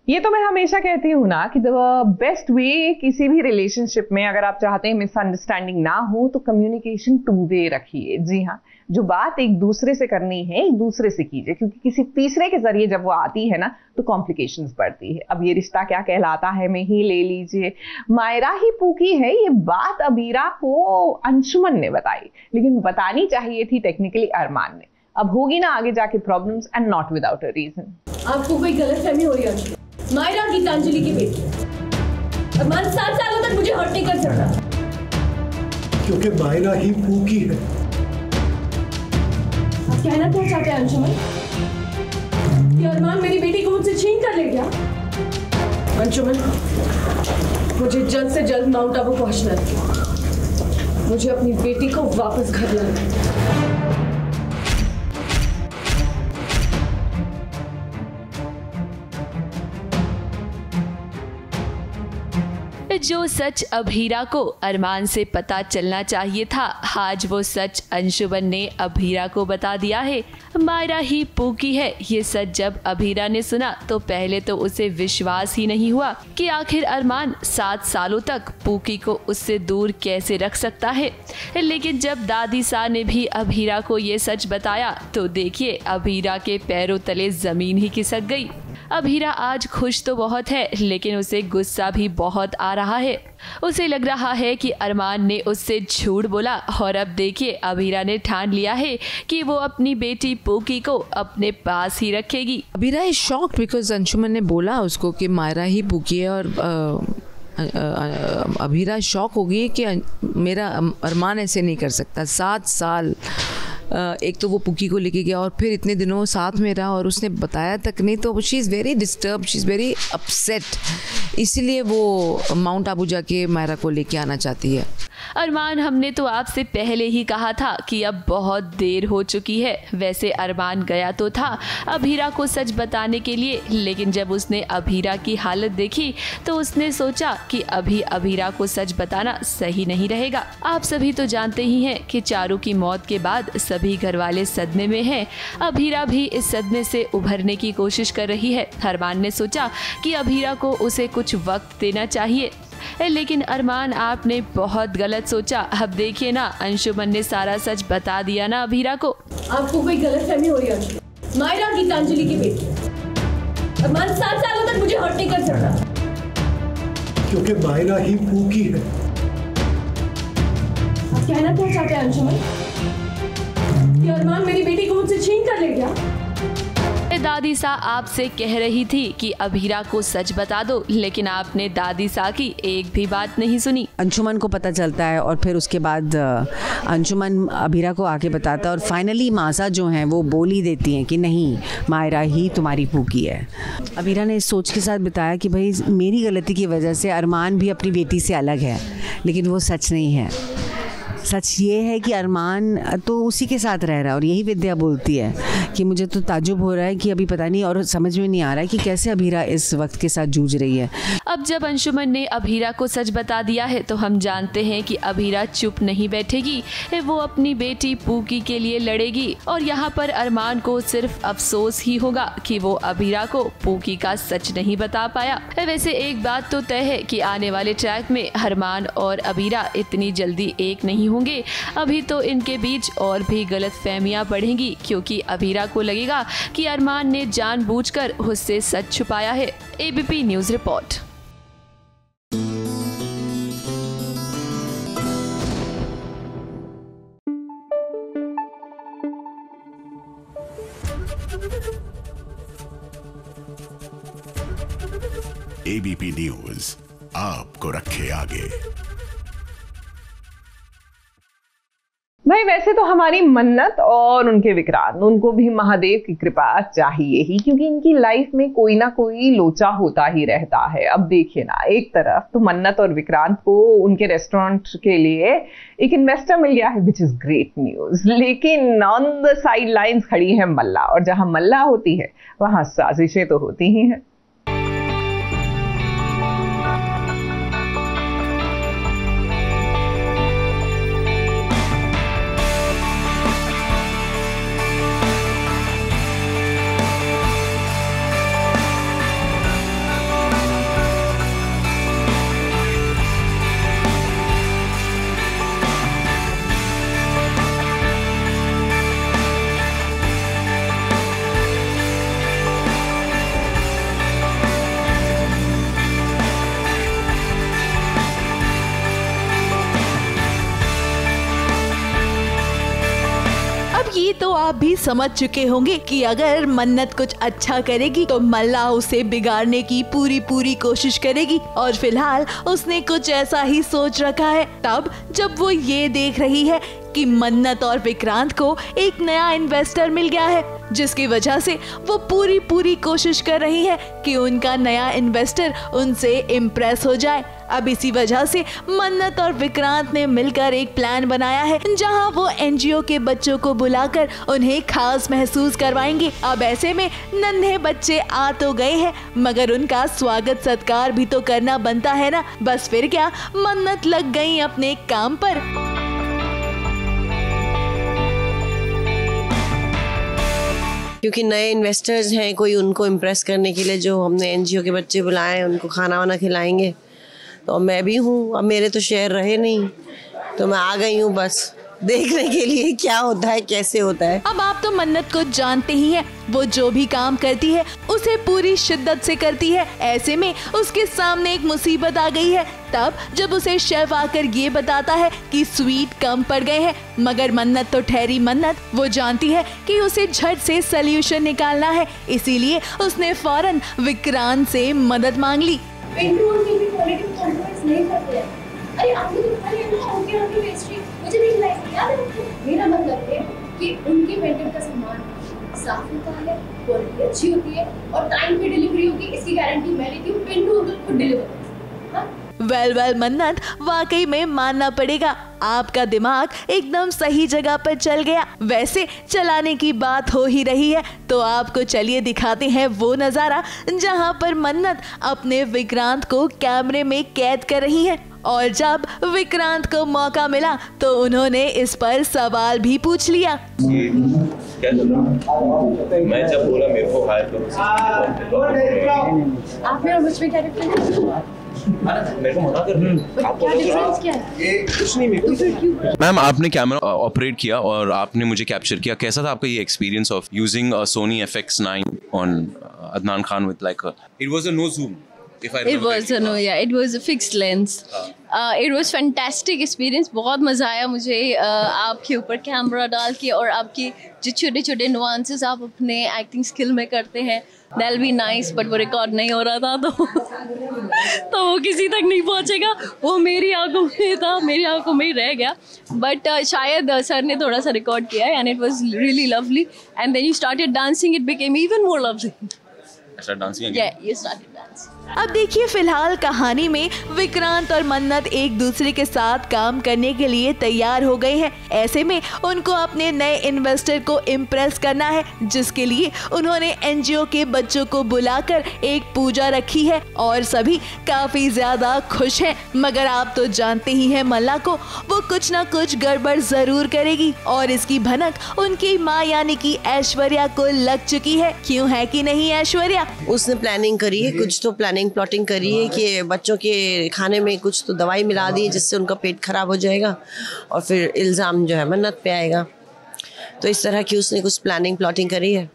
ये तो मैं हमेशा कहती हूँ ना कि द बेस्ट वे किसी भी रिलेशनशिप में, अगर आप चाहते हैं मिसअंडरस्टैंडिंग ना हो, तो कम्युनिकेशन 2 वे रखिए। जी हाँ, जो बात एक दूसरे से करनी है एक दूसरे से कीजिए, क्योंकि किसी तीसरे के जरिए जब वो आती है ना तो कॉम्प्लिकेशंस बढ़ती है। अब ये रिश्ता क्या कहलाता है में ही ले लीजिए, मायरा ही पूकी है, ये बात अबीरा को अंशुमन ने बताई, लेकिन बतानी चाहिए थी टेक्निकली अरमान ने। अब होगी ना आगे जाके problems, and not without a reason. आपको कोई गलतफहमी हो रही है? मायरा गीतांजलि की बेटी अरमान 7 सालों तक मुझे हर्ट नहीं कर सकता, क्योंकि मायरा ही पूकी है। आप कहना क्या चाहते हैं अंशुमन? कि अरमान मेरी बेटी को मुझसे छीन कर ले गया? अंशुमन, मुझे जल्द से जल्द माउंट आबू पहुंचना है। मुझे अपनी बेटी को वापस घर लाना है। जो सच अभीरा को अरमान से पता चलना चाहिए था, आज वो सच अंशुमन ने अभीरा को बता दिया है। मायरा ही पूकी है, ये सच जब अभीरा ने सुना तो पहले तो उसे विश्वास ही नहीं हुआ कि आखिर अरमान 7 सालों तक पूकी को उससे दूर कैसे रख सकता है। लेकिन जब दादी सा ने भी अभीरा को ये सच बताया तो देखिए अभीरा के पैरों तले जमीन ही खिसक गई। अभीरा आज खुश तो बहुत है, लेकिन उसे गुस्सा भी बहुत आ रहा है। उसे लग रहा है कि अरमान ने उससे झूठ बोला, और अब देखिए अभीरा ने ठान लिया है कि वो अपनी बेटी पूकी को अपने पास ही रखेगी। Abhira is shocked because Anshuman ने बोला उसको कि मायरा ही पूकी है, और अभीरा शॉक हो गई कि मेरा अरमान ऐसे नहीं कर सकता। 7 साल एक तो वो पुकी को लेके गया और फिर इतने दिनों साथ में रहा और उसने बताया तक नहीं, तो she is very disturb, she is very upset. इसीलिए वो माउंट आबू जाके मायरा को लेके आना चाहती है। अरमान, हमने तो आपसे पहले ही कहा था कि अब बहुत देर हो चुकी है। वैसे अरमान गया तो था अभीरा को सच बताने के लिए, लेकिन जब उसने अभीरा की हालत देखी तो उसने सोचा कि अभी अभीरा को सच बताना सही नहीं रहेगा। आप सभी तो जानते ही हैं कि चारू की मौत के बाद सभी घर वाले सदमे में हैं। अभीरा भी इस सदमे से उभरने की कोशिश कर रही है। अरमान ने सोचा कि अभीरा को उसे कुछ वक्त देना चाहिए, लेकिन अरमान आपने बहुत गलत सोचा। अब देखिए ना, अंशुमन ने सारा सच बता दिया ना अभीरा को। आपको कोई गलतफहमी हो रही है? मायरा गीतांजलि की बेटी अरमान 7 सालों तक मुझे हर्ट नहीं कर सकता, क्योंकि मायरा ही पूकी है। आप कहना क्या चाहते हैं अंशुमन? कि अरमान मेरी बेटी को मुझसे छीन कर ले गया? दादी सा आपसे कह रही थी कि अभीरा को सच बता दो, लेकिन आपने दादी सा की एक भी बात नहीं सुनी। अंशुमन को पता चलता है और फिर उसके बाद अंशुमन अभीरा को आके बताता है और फाइनली मासा जो हैं वो बोल ही देती हैं कि नहीं, मायरा ही तुम्हारी पूकी है। अभीरा ने इस सोच के साथ बताया कि भाई मेरी गलती की वजह से अरमान भी अपनी बेटी से अलग है, लेकिन वो सच नहीं है। सच ये है कि अरमान तो उसी के साथ रह रहा है। और यही विद्या बोलती है कि मुझे तो ताज्जुब हो रहा है कि अभी पता नहीं और समझ में नहीं आ रहा है कि कैसे अभीरा इस वक्त के साथ जूझ रही है। अब जब अंशुमन ने अभीरा को सच बता दिया है तो हम जानते हैं कि अभीरा चुप नहीं बैठेगी, वो अपनी बेटी पूकी के लिए लड़ेगी। और यहाँ पर अरमान को सिर्फ अफसोस ही होगा कि वो अभीरा को पूकी का सच नहीं बता पाया। वैसे एक बात तो तय है कि आने वाले ट्रैक में अरमान और अभीरा इतनी जल्दी एक नहीं होंगे। अभी तो इनके बीच और भी गलतफहमियां बढ़ेंगी, क्योंकि अभीरा को लगेगा कि अरमान ने जानबूझकर उससे सच छुपाया है। ABP news report. ABP news आपको रखे आगे। भाई वैसे तो हमारी मन्नत और उनके विक्रांत, उनको भी महादेव की कृपा चाहिए ही, क्योंकि इनकी लाइफ में कोई ना कोई लोचा होता ही रहता है। अब देखिए ना, एक तरफ तो मन्नत और विक्रांत को उनके रेस्टोरेंट के लिए एक इन्वेस्टर मिल गया है, विच इज ग्रेट न्यूज। लेकिन ऑन द साइड लाइन्स खड़ी है मल्ला, और जहां मल्ला होती है वहां साजिशें तो होती ही हैं। आप भी समझ चुके होंगे कि अगर मन्नत कुछ अच्छा करेगी तो मल्ला उसे बिगाड़ने की पूरी कोशिश करेगी, और फिलहाल उसने कुछ ऐसा ही सोच रखा है। तब जब वो ये देख रही है कि मन्नत और विक्रांत को एक नया इन्वेस्टर मिल गया है, जिसकी वजह से वो पूरी कोशिश कर रही है कि उनका नया इन्वेस्टर उनसे इम्प्रेस हो जाए। अब इसी वजह से मन्नत और विक्रांत ने मिलकर एक प्लान बनाया है, जहां वो एनजीओ के बच्चों को बुलाकर उन्हें खास महसूस करवाएंगे। अब ऐसे में नन्हे बच्चे आ तो गए हैं, मगर उनका स्वागत सत्कार भी तो करना बनता है ना। बस फिर क्या, मन्नत लग गई अपने काम पर। क्योंकि नए इन्वेस्टर्स हैं, कोई उनको इम्प्रेस करने के लिए जो हमने एनजीओ के बच्चे बुलाए हैं, उनको खाना वाना खिलाएंगे। तो मैं भी हूँ, अब मेरे तो शेयर रहे नहीं, तो मैं आ गई हूँ बस देखने के लिए क्या होता है, कैसे होता है। अब आप तो मन्नत को जानते ही हैं, वो जो भी काम करती है उसे पूरी शिद्दत से करती है। ऐसे में उसके सामने एक मुसीबत आ गई है, तब जब उसे शेफ आकर ये बताता है कि स्वीट कम पड़ गए हैं, मगर मन्नत तो ठहरी मन्नत, वो जानती है कि उसे झट से सल्यूशन निकालना है, इसीलिए उसने फौरन विक्रांत से मदद मांग ली। अरे आपने तो खाली उनकी पेस्ट्री मुझे नहीं खिलाई, याद है आपको? मेरा मतलब है कि उनके वेंडर का सामान साफ होता है, क्वालिटी अच्छी होती है और टाइम पे डिलीवरी होगी, इसकी गारंटी मैं लेती हूँ। पिंटू अंकल खुद डिलीवर करते हैं। वेल मन्नत, वाकई में मानना पड़ेगा, आपका दिमाग एकदम सही जगह पर चल गया। वैसे चलाने की बात हो ही रही है, तो आपको चलिए दिखाते हैं वो नज़ारा जहां पर मन्नत अपने विक्रांत को कैमरे में कैद कर रही है। और जब विक्रांत को मौका मिला तो उन्होंने इस पर सवाल भी पूछ लिया। क्या चल रहा? मैं जब बोला मेरे को हायर करो, आप मेरा मुझ पे क्या डिफरेंस है? मेरे को मना कर रहे हैं। क्या डिफरेंस क्या है? कुछ नहीं। मैम, आपने कैमरा ऑपरेट किया और आपने मुझे कैप्चर किया, कैसा था आपका ये experience of using Sony FX9 on Adnan Khan with like it was a know Zoom? It was it was a fixed lens. It was fantastic experience. बहुत मज़ा आया मुझे आपके ऊपर कैमरा डाल के, और आपकी जो छोटे छोटे नुआंसेस आप अपने एक्टिंग स्किल में करते हैं, that'll be nice, but वो रिकॉर्ड नहीं हो रहा था तो वो किसी तक नहीं पहुँचेगा, वो मेरी आंखों में था, मेरी आंखों में ही रह गया। बट शायद सर ने थोड़ा सा रिकॉर्ड किया है, and it was really lovely. And then you started dancing, it became even more lovely. Yeah, you started dancing. अब देखिए, फिलहाल कहानी में विक्रांत और मन्नत एक दूसरे के साथ काम करने के लिए तैयार हो गए हैं। ऐसे में उनको अपने नए इन्वेस्टर को इम्प्रेस करना है, जिसके लिए उन्होंने एनजीओ के बच्चों को बुलाकर एक पूजा रखी है और सभी काफी ज्यादा खुश हैं। मगर आप तो जानते ही हैं मल्ला को, वो कुछ ना कुछ गड़बड़ जरूर करेगी, और इसकी भनक उनकी माँ यानी कि ऐश्वर्या को लग चुकी है। क्यों है कि नहीं ऐश्वर्या? उसने प्लानिंग करी है, कुछ तो प्लॉटिंग करी है कि बच्चों के खाने में कुछ तो दवाई मिला दी जिससे उनका पेट खराब हो जाएगा और फिर इल्ज़ाम जो है मन्नत पे आएगा। तो इस तरह की उसने कुछ प्लॉटिंग करी है,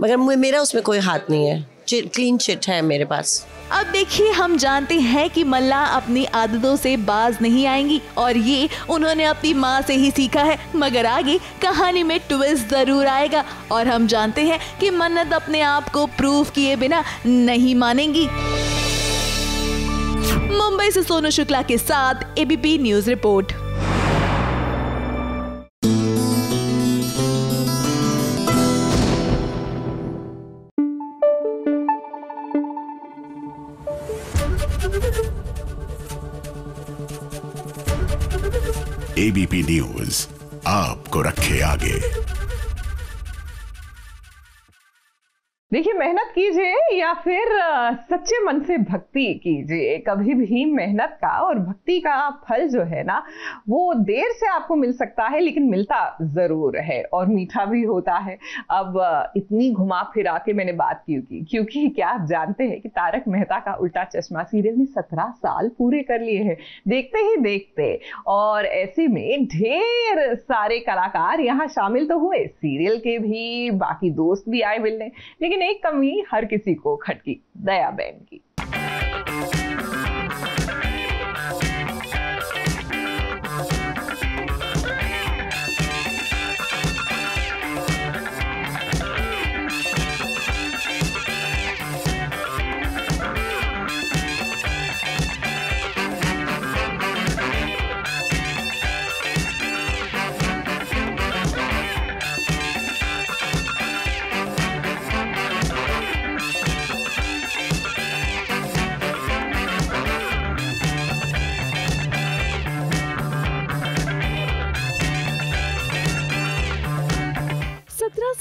मगर मेरा उसमें कोई हाथ नहीं है, क्लीन चिट है मेरे पास। अब देखिए, हम जानते हैं कि मल्ला अपनी आदतों से बाज नहीं आएंगी, और ये उन्होंने अपनी माँ से ही सीखा है। मगर आगे कहानी में ट्विस्ट जरूर आएगा, और हम जानते हैं कि मन्नत अपने आप को प्रूव किए बिना नहीं मानेंगी। मुंबई से सोनू शुक्ला के साथ ABP news report. ABP news आपको रखे आगे। देखिए, मेहनत कीजिए या फिर सच्चे मन से भक्ति कीजिए, कभी भी मेहनत का और भक्ति का फल जो है ना, वो देर से आपको मिल सकता है, लेकिन मिलता जरूर है और मीठा भी होता है। अब इतनी घुमा फिरा के मैंने बात क्यों की, क्योंकि क्या आप जानते हैं कि तारक मेहता का उल्टा चश्मा सीरियल ने 17 साल पूरे कर लिए हैं, देखते ही देखते। और ऐसे में ढेर सारे कलाकार यहाँ शामिल तो हुए, सीरियल के भी, बाकी दोस्त भी आए मिलने, लेकिन एक कमी हर किसी को खटकी, दया बहन की।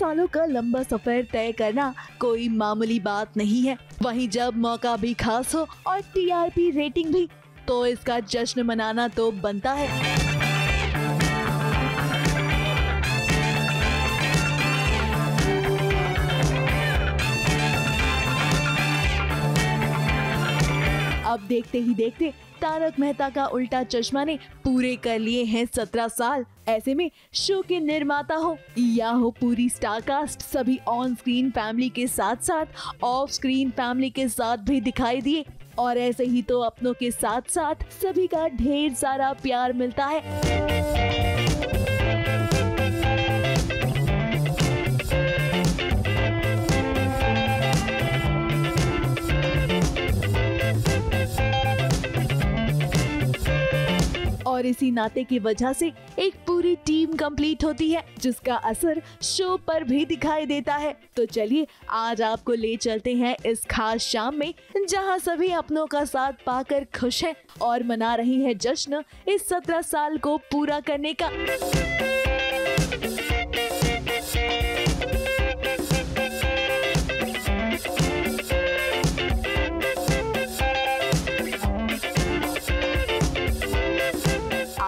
सालों का लंबा सफर तय करना कोई मामूली बात नहीं है। वहीं जब मौका भी खास हो और TRP रेटिंग भी, तो इसका जश्न मनाना तो बनता है। अब देखते ही देखते तारक मेहता का उल्टा चश्मा ने पूरे कर लिए हैं 17 साल। ऐसे में शो के निर्माता हो या हो पूरी स्टार कास्ट, सभी ऑन स्क्रीन फैमिली के साथ साथ ऑफ स्क्रीन फैमिली के साथ भी दिखाई दिए। और ऐसे ही तो अपनों के साथ साथ सभी का ढेर सारा प्यार मिलता है। और इसी नाते की वजह से एक पूरी टीम कंप्लीट होती है, जिसका असर शो पर भी दिखाई देता है। तो चलिए आज आपको ले चलते हैं इस खास शाम में, जहां सभी अपनों का साथ पाकर खुश हैं और मना रही है जश्न इस 17 साल को पूरा करने का।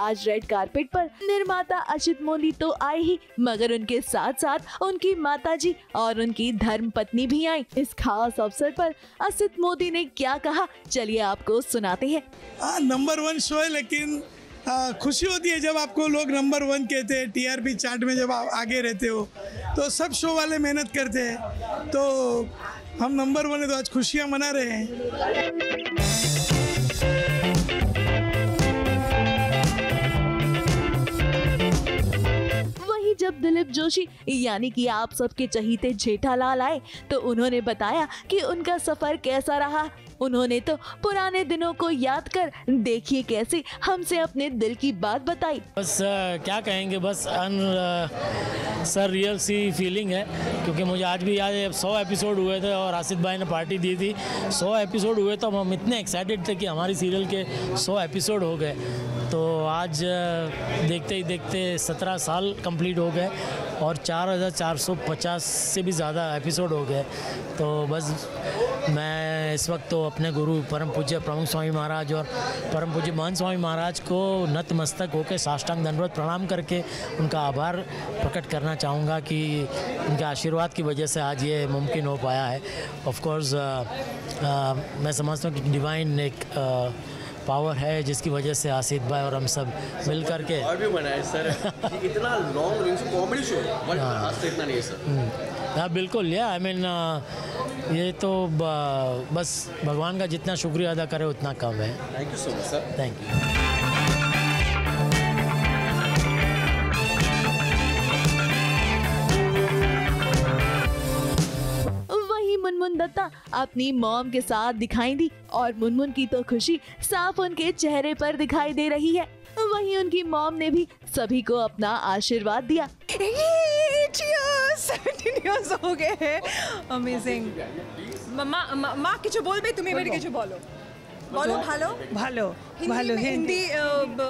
आज रेड कारपेट पर निर्माता असित मोदी तो आए ही, मगर उनके साथ साथ उनकी माताजी और उनकी धर्मपत्नी भी आई। इस खास अवसर पर असित मोदी ने क्या कहा, चलिए आपको सुनाते हैं। नंबर 1 शो है, लेकिन खुशी होती है जब आपको लोग नंबर 1 कहते हैं। TRP चार्ट में जब आप आगे रहते हो तो सब शो वाले मेहनत करते हैं, तो हम नंबर 1 है तो आज खुशियाँ मना रहे हैं। जब दिलीप जोशी यानी कि आप सबके चहीते जेठालाल आए तो उन्होंने बताया कि उनका सफर कैसा रहा। उन्होंने तो पुराने दिनों को याद कर देखिए कैसे हमसे अपने दिल की बात बताई। बस क्या कहेंगे, बस सर रियल सी फीलिंग है, क्योंकि मुझे आज भी याद है 100 एपिसोड हुए थे और आसिफ भाई ने पार्टी दी थी। 100 एपिसोड हुए तो हम इतने एक्साइटेड थे कि हमारी सीरियल के 100 एपिसोड हो गए। तो आज देखते ही देखते 17 साल कंप्लीट हो गए और 4450 से भी ज़्यादा एपिसोड हो गए। तो बस मैं इस वक्त तो अपने गुरु परम पूज्य प्रमुख स्वामी महाराज और परम पूज्य महंत स्वामी महाराज को नतमस्तक होकर साष्टांग दंडवत प्रणाम करके उनका आभार प्रकट करना चाहूँगा कि उनके आशीर्वाद की वजह से आज ये मुमकिन हो पाया है। ऑफ कोर्स मैं समझता हूँ कि डिवाइन एक पावर है जिसकी वजह से आसिफ भाई और हम सब मिल करके और भी बनाए सर। इतना लॉन्ग रेंज कॉमेडी शो आज इतना नहीं है सर। हाँ बिल्कुल, आई मीन ये तो बस भगवान का जितना शुक्रिया अदा करे उतना कम है। Thank you so much sir. Thank you. Munmun Dutta अपनी मॉम के साथ दिखाई दी और मुनमुन की तो खुशी साफ उनके चेहरे पर दिखाई दे रही है। वहीं उनकी मॉम ने भी सभी को अपना आशीर्वाद दिया। 17 years हो गए हैं, अमेजिंग। माँ কিছু বলবে, তুমি এবারে কিছু বলো। बोलो ভালো ভালো ভালো हिंदी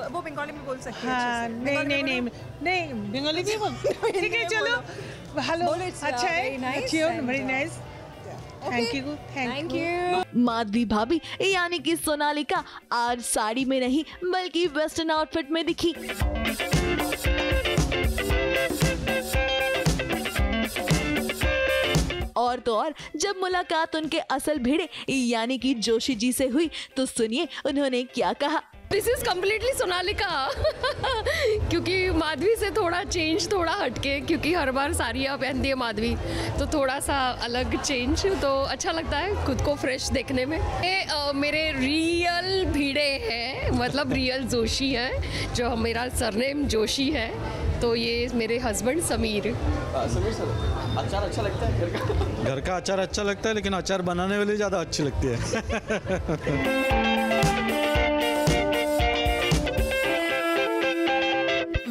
वो बंगाली में बोल सकते हैं। हाँ नहीं बंगाली भी बोल, ठीक है चलो भालो अच्छा है, very nice, thank you. Madhavi भाभी यानी कि सोनालिका आज साड़ी में नहीं बल्कि वेस्टर्न आउटफिट में दिखी। और तो और जब मुलाकात उनके असल भिड़े यानी कि जोशी जी से हुई तो सुनिए उन्होंने क्या कहा। दिस इज कम्प्लीटली सोनालिका क्योंकि माधवी से थोड़ा चेंज, थोड़ा हटके, क्योंकि हर बार साड़ियाँ पहनती है माधवी, तो थोड़ा सा अलग चेंज, तो अच्छा लगता है खुद को फ्रेश देखने में। ये मेरे रियल भिड़े हैं, मतलब रियल जोशी हैं, जो मेरा सरनेम जोशी है, तो ये मेरे हस्बैंड समीर। समीर सर, अचार अच्छा लगता है घर का? घर का अचार अच्छा लगता है, लेकिन अचार बनाने वाली ज़्यादा अच्छी लगती है।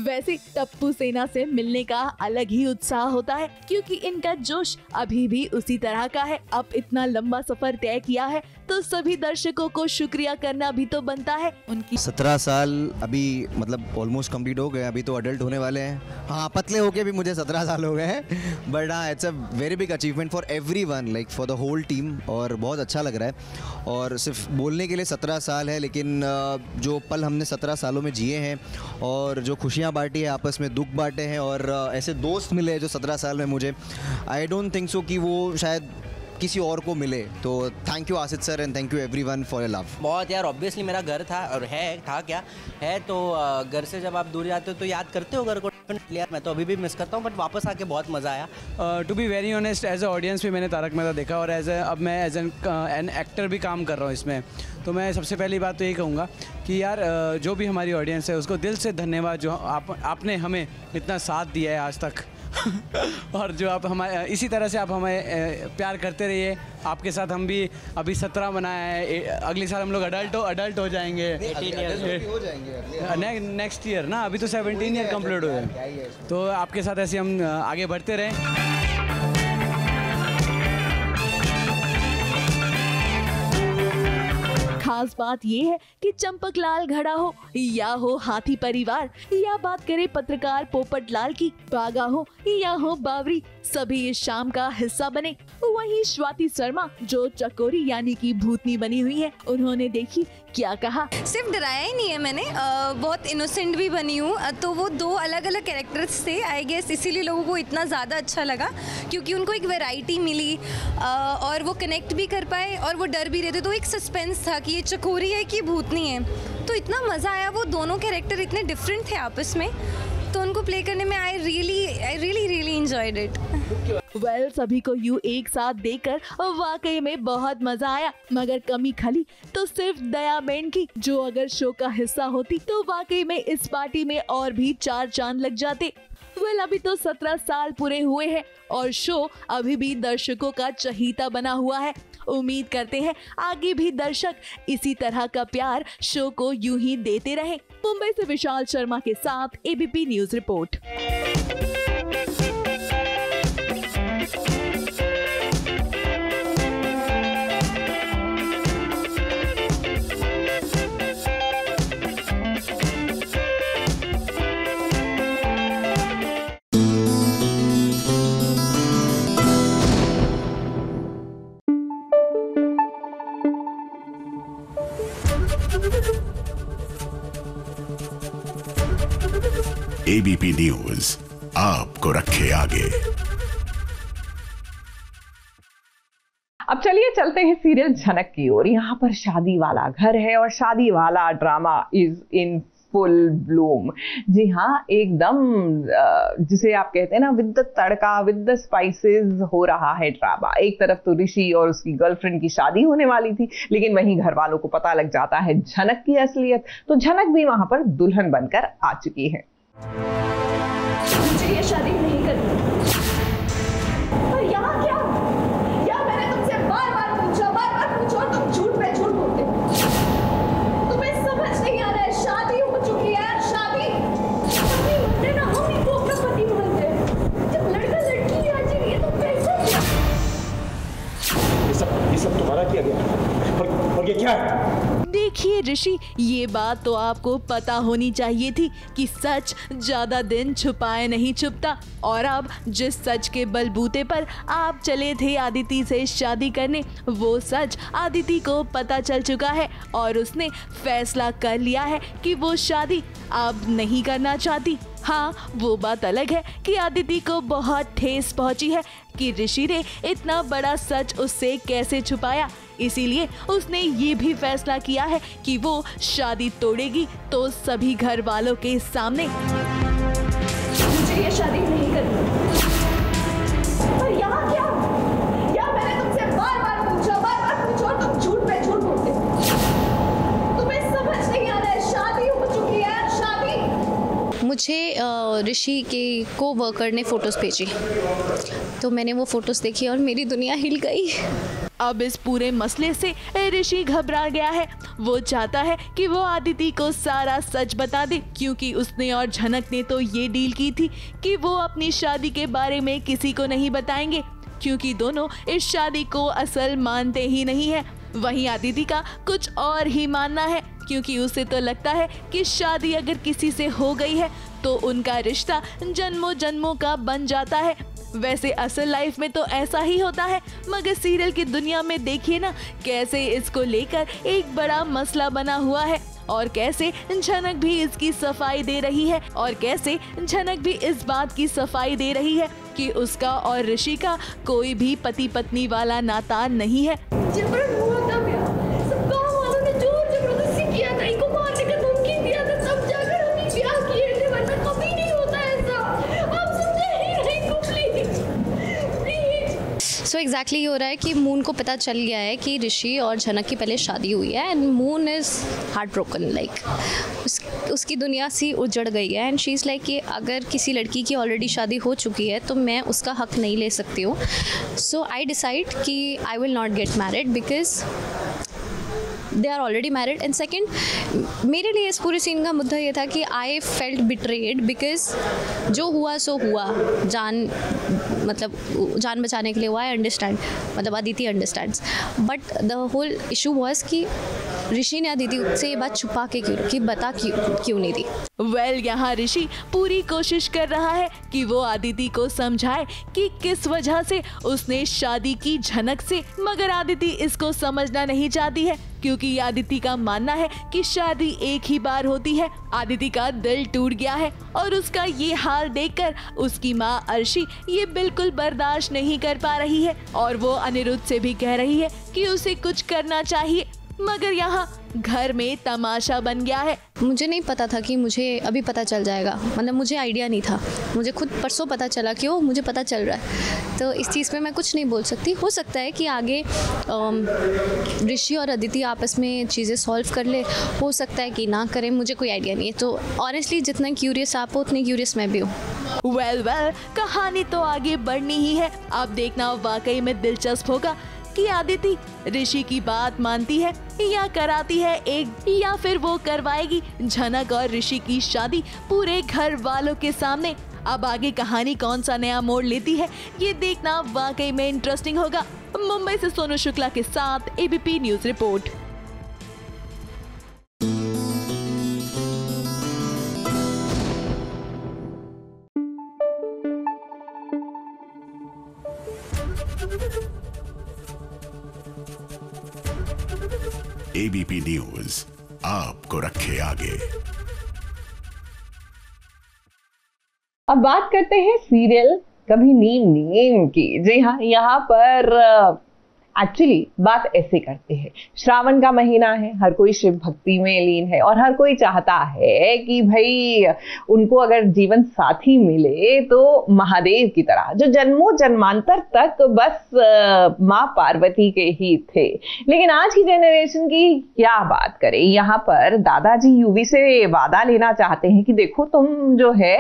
वैसे से टप्पू सेना से मिलने का अलग ही उत्साह होता है, क्योंकि इनका जोश अभी भी उसी तरह का है। अब इतना लंबा सफर तय किया है तो सभी दर्शकों को शुक्रिया करना भी तो बनता है। उनकी 17 साल अभी मतलब ऑलमोस्ट कंप्लीट हो गए, अभी तो अडल्ट होने वाले हैं। हाँ, पतले होके भी मुझे 17 साल हो गए हैं, बट हाँ, it's a very big achievement for everyone, like for the whole team, और बहुत अच्छा लग रहा है। और सिर्फ बोलने के लिए 17 साल है, लेकिन जो पल हमने 17 सालों में जिए हैं और जो खुशियाँ बांटी है, आपस में दुख बांटे हैं, और ऐसे दोस्त मिले जो 17 साल में मुझे, आई डोंट थिंक सो कि वो शायद किसी और को मिले। तो thank you Asti sir and thank you everyone for your love. बहुत यार, ऑब्वियसली मेरा घर था और था क्या है, तो घर से जब आप दूर जाते हो तो याद करते हो घर को। यार मैं तो अभी भी मिस करता हूँ, बट वापस आके बहुत मज़ा आया। To be very honest, as a audience भी मैंने तारक मेहता देखा, और अब मैं एज एन एक्टर भी काम कर रहा हूँ इसमें। तो मैं सबसे पहली बात तो यही कहूँगा कि यार जो भी हमारी ऑडियंस है उसको दिल से धन्यवाद, जो आपने हमें इतना साथ दिया है आज तक और जो आप हमारे इसी तरह से आप हमें प्यार करते रहिए। आपके साथ हम भी अभी 17 बनाया है, अगले साल हम लोग अडल्ट हो जाएंगे, नेक्स्ट ईयर ना, अभी तो 17 ईयर कंप्लीट हुए। तो आपके साथ ऐसे हम आगे बढ़ते रहें। खास बात ये है कि चंपकलाल घड़ा हो या हो हाथी परिवार, या बात करें पत्रकार पोपटलाल की, बागा हो या हो बावरी, सभी इस शाम का हिस्सा बने। वहीं स्वाति शर्मा जो चकोरी यानी कि भूतनी बनी हुई है, उन्होंने देखी क्या कहा। सिर्फ डराया ही नहीं है मैंने, बहुत इनोसेंट भी बनी हूँ। तो वो 2 अलग अलग कैरेक्टर्स थे, आई गेस इसीलिए लोगों को इतना ज़्यादा अच्छा लगा, क्योंकि उनको एक वैरायटी मिली और वो कनेक्ट भी कर पाए और वो डर भी रहे थे। तो एक सस्पेंस था कि ये चकोरी है कि भूतनी है, तो इतना मज़ा आया। वो दोनों कैरेक्टर इतने डिफरेंट थे आपस में, तो उनको प्ले करने में I really enjoyed it. Well, सभी को यूं एक साथ देखकर वाकई में बहुत मजा आया, मगर कमी खली तो सिर्फ दया बेन की, जो अगर शो का हिस्सा होती तो वाकई में इस पार्टी में और भी 4 चांद लग जाते। वेल, अभी तो 17 साल पूरे हुए हैं और शो अभी भी दर्शकों का चहीता बना हुआ है। उम्मीद करते हैं आगे भी दर्शक इसी तरह का प्यार शो को यूं ही देते रहे। मुंबई से विशाल शर्मा के साथ ABP news report. ABP news आपको रखे आगे। अब चलिए चलते हैं सीरियल झनक की ओर। यहाँ पर शादी वाला घर है और शादी वाला drama is in full bloom. जी हाँ, एकदम जिसे आप कहते हैं ना, with the tadka, with the spices हो रहा है ड्रामा। एक तरफ तो ऋषि और उसकी गर्लफ्रेंड की शादी होने वाली थी, लेकिन वहीं घर वालों को पता लग जाता है झनक की असलियत, तो झनक भी वहां पर दुल्हन बनकर आ चुकी है। मुझे ये शादी नहीं करनी। पर यहाँ क्या? यहाँ मैंने तुमसे बार-बार पूछा और तुम झूठ पे झूठ बोलते हो। तुम्हें समझ नहीं आ रहा है, शादी हो चुकी है। शादी होते ना, हम ही को अपना पति मानते हैं। जब लड़का लड़की आ जाएगी तो कैसे? ये सब तुम्हारा किया गया और ये क्या है? देखिए ऋषि, ये बात तो आपको पता होनी चाहिए थी कि सच ज्यादा दिन छुपाए नहीं छुपता, और अब जिस सच के बलबूते पर आप चले थे आदिति से शादी करने, वो सच आदिति को पता चल चुका है और उसने फैसला कर लिया है कि वो शादी अब नहीं करना चाहती। हाँ, वो बात अलग है कि आदिति को बहुत ठेस पहुंची है कि ऋषि ने इतना बड़ा सच उससे कैसे छुपाया, इसीलिए उसने ये भी फैसला किया है कि वो शादी तोड़ेगी तो सभी घर वालों के सामने। मुझे ये शादी नहीं करनी। पर यहाँ क्या? यहाँ मैंने तुमसे बार-बार पूछा और तुम झूठ पे झूठ बोलते हो। तुम्हें समझ नहीं आ रहा है, शादी हो चुकी है। शादी। मुझे ऋषि के को-वर्कर ने फ़ोटोज़ भेजी, तो मैंने वो फ़ोटोज़ देखी और मेरी दुनिया हिल गई। अब इस पूरे मसले से ऋषि घबरा गया है। वो चाहता है कि वो आदिति को सारा सच बता दे, क्योंकि उसने और झनक ने तो ये डील की थी कि वो अपनी शादी के बारे में किसी को नहीं बताएंगे, क्योंकि दोनों इस शादी को असल मानते ही नहीं है। वहीं आदिति का कुछ और ही मानना है, क्योंकि उसे तो लगता है कि शादी अगर किसी से हो गई है तो उनका रिश्ता जन्मों जन्मों का बन जाता है। वैसे असल लाइफ में तो ऐसा ही होता है, मगर सीरियल की दुनिया में देखिए ना कैसे इसको लेकर एक बड़ा मसला बना हुआ है, और कैसे झनक भी इसकी सफाई दे रही है, और कैसे झनक भी इस बात की सफाई दे रही है कि उसका और ऋषि का कोई भी पति पत्नी वाला नाता नहीं है। सो एग्जैक्टली ये हो रहा है कि मून को पता चल गया है कि ऋषि और झनक की पहले शादी हुई है, and moon is heart broken, like उसकी दुनिया सी उजड़ गई है, एंड शी इज़ लाइक कि अगर किसी लड़की की ऑलरेडी शादी हो चुकी है तो मैं उसका हक नहीं ले सकती हूँ। सो आई डिसाइड कि I will not get married because they are already married. And second, मेरे लिए इस पूरे सीन का मुद्दा ये था कि आई फेल्ट बिट्रेड बिकॉज जो हुआ सो हुआ, जान बचाने के लिए हुआ, आई अंडरस्टैंड, मतलब Aditi understands, but the whole issue was कि ऋषि ने अदिति से ये बात छुपा के क्यों बता क्यों नहीं दी। यहाँ ऋषि पूरी कोशिश कर रहा है कि वो आदिति को समझाए कि किस वजह से उसने शादी की झनक से, मगर आदिति इसको समझना नहीं चाहती है, क्योंकि आदिति का मानना है कि शादी एक ही बार होती है। आदिति का दिल टूट गया है और उसका ये हाल देखकर उसकी माँ अर्शी ये बिल्कुल बर्दाश्त नहीं कर पा रही है, और वो अनिरुद्ध से भी कह रही है कि उसे कुछ करना चाहिए, मगर यहाँ घर में तमाशा बन गया है। मुझे नहीं पता था कि मुझे अभी पता चल जाएगा, मतलब मुझे आइडिया नहीं था, मुझे खुद परसों पता चला कि वो मुझे पता चल रहा है, तो इस चीज़ में मैं कुछ नहीं बोल सकती। हो सकता है कि आगे ऋषि और अदिति आपस में चीज़ें सॉल्व कर ले, हो सकता है कि ना करें, मुझे कोई आइडिया नहीं है। तो ऑनेस्टली जितना क्यूरियस आप हो उतनी क्यूरियस मैं भी हूँ। वेल कहानी तो आगे बढ़नी ही है। अब देखना वाकई में दिलचस्प होगा कि आदिति ऋषि की बात मानती है या कराती है एक, या फिर वो करवाएगी झनक और ऋषि की शादी पूरे घर वालों के सामने। अब आगे कहानी कौन सा नया मोड़ लेती है ये देखना वाकई में इंटरेस्टिंग होगा। मुंबई से सोनू शुक्ला के साथ ABP news report. ABP news आपको रखे आगे। अब बात करते हैं सीरियल कभी नीम की। जी हाँ, यहाँ पर एक्चुअली बात ऐसे करते हैं, श्रावण का महीना है, हर कोई शिव भक्ति में लीन है और हर कोई चाहता है कि भाई उनको अगर जीवन साथी मिले तो महादेव की तरह, जो जन्मों जन्मांतर तक बस माँ पार्वती के ही थे। लेकिन आज की जनरेशन की क्या बात करें, यहाँ पर दादाजी यूवी से वादा लेना चाहते हैं कि देखो तुम जो है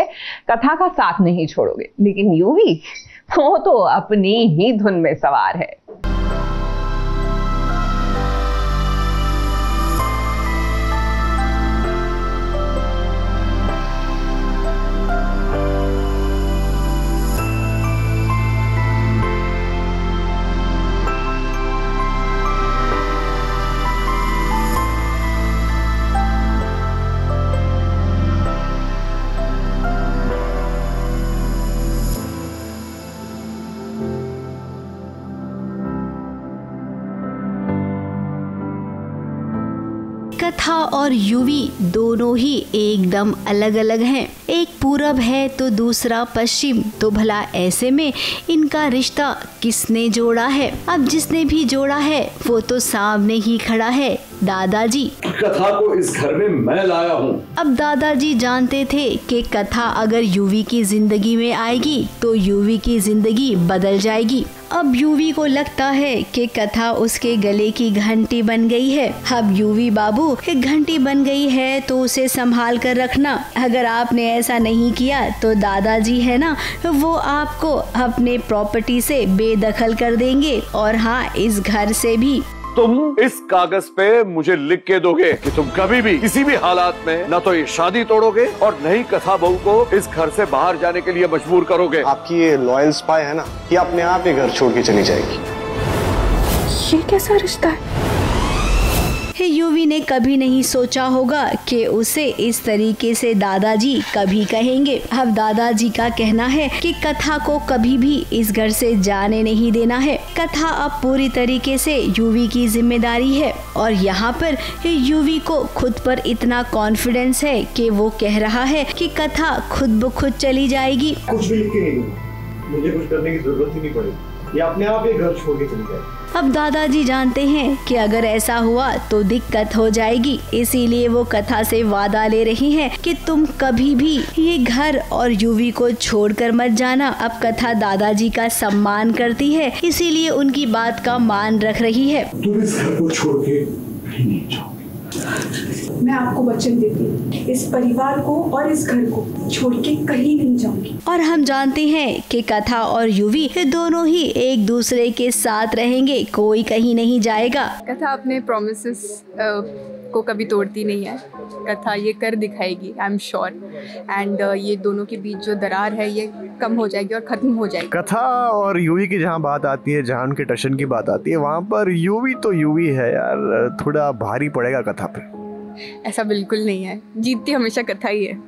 कथा का साथ नहीं छोड़ोगे, लेकिन यूवी वो तो अपनी ही धुन में सवार है। कथा और यूवी दोनों ही एकदम अलग अलग हैं। एक पूरब है तो दूसरा पश्चिम, तो भला ऐसे में इनका रिश्ता किसने जोड़ा है? अब जिसने भी जोड़ा है वो तो सामने ही खड़ा है, दादाजी। कथा को इस घर में मैं लाया हूँ। अब दादाजी जानते थे कि कथा अगर यूवी की जिंदगी में आएगी तो यूवी की जिंदगी बदल जाएगी। अब यूवी को लगता है कि कथा उसके गले की घंटी बन गई है। अब यूवी बाबू एक घंटी बन गई है तो उसे संभाल कर रखना। अगर आपने ऐसा नहीं किया तो दादाजी है ना, वो आपको अपने प्रॉपर्टी से बेदखल कर देंगे और हाँ, इस घर से भी। तुम इस कागज पे मुझे लिख के दोगे कि तुम कभी भी किसी भी हालात में न तो ये शादी तोड़ोगे और न ही कथा बहू को इस घर से बाहर जाने के लिए मजबूर करोगे। आपकी ये लॉयल स्पाई है ना, ये अपने आप ही घर छोड़ के चली जाएगी। ये कैसा रिश्ता है? यूवी ने कभी नहीं सोचा होगा कि उसे इस तरीके से दादाजी कभी कहेंगे। अब दादाजी का कहना है कि कथा को कभी भी इस घर से जाने नहीं देना है। कथा अब पूरी तरीके से यूवी की जिम्मेदारी है और यहाँ पर यूवी को खुद पर इतना कॉन्फिडेंस है कि वो कह रहा है कि कथा खुद ब खुद चली जाएगी। कुछ भी लिख के नहीं दूंगा, मुझे कुछ करने की जरूरत ही नहीं पड़ेगी, ये अपने आप ये घर छोड़ के चली जाएगी। अब दादाजी जानते हैं कि अगर ऐसा हुआ तो दिक्कत हो जाएगी, इसीलिए वो कथा से वादा ले रही हैं कि तुम कभी भी ये घर और यूवी को छोड़कर मत जाना। अब कथा दादाजी का सम्मान करती है, इसीलिए उनकी बात का मान रख रही है। तुम इस घर को छोड़ के नहीं जाओगे। मैं आपको वचन देती हूँ, इस परिवार को और इस घर को छोड़ के कहीं नहीं जाऊंगी। और हम जानते हैं कि कथा और यूवी दोनों ही एक दूसरे के साथ रहेंगे, कोई कहीं नहीं जाएगा। कथा अपने प्रोमिसेस को कभी तोड़ती नहीं है। कथा ये कर दिखाएगी, आई एम श्योर। एंड ये दोनों के बीच जो दरार है ये कम हो जाएगी और खत्म हो जाएगी। कथा और यूवी की जहाँ बात आती है, जहाँ उनके टशन की बात आती है, वहाँ पर यूवी तो यूवी है यार, थोड़ा भारी पड़ेगा कथा पे। ऐसा बिल्कुल नहीं है, जीतती हमेशा कथा ही है।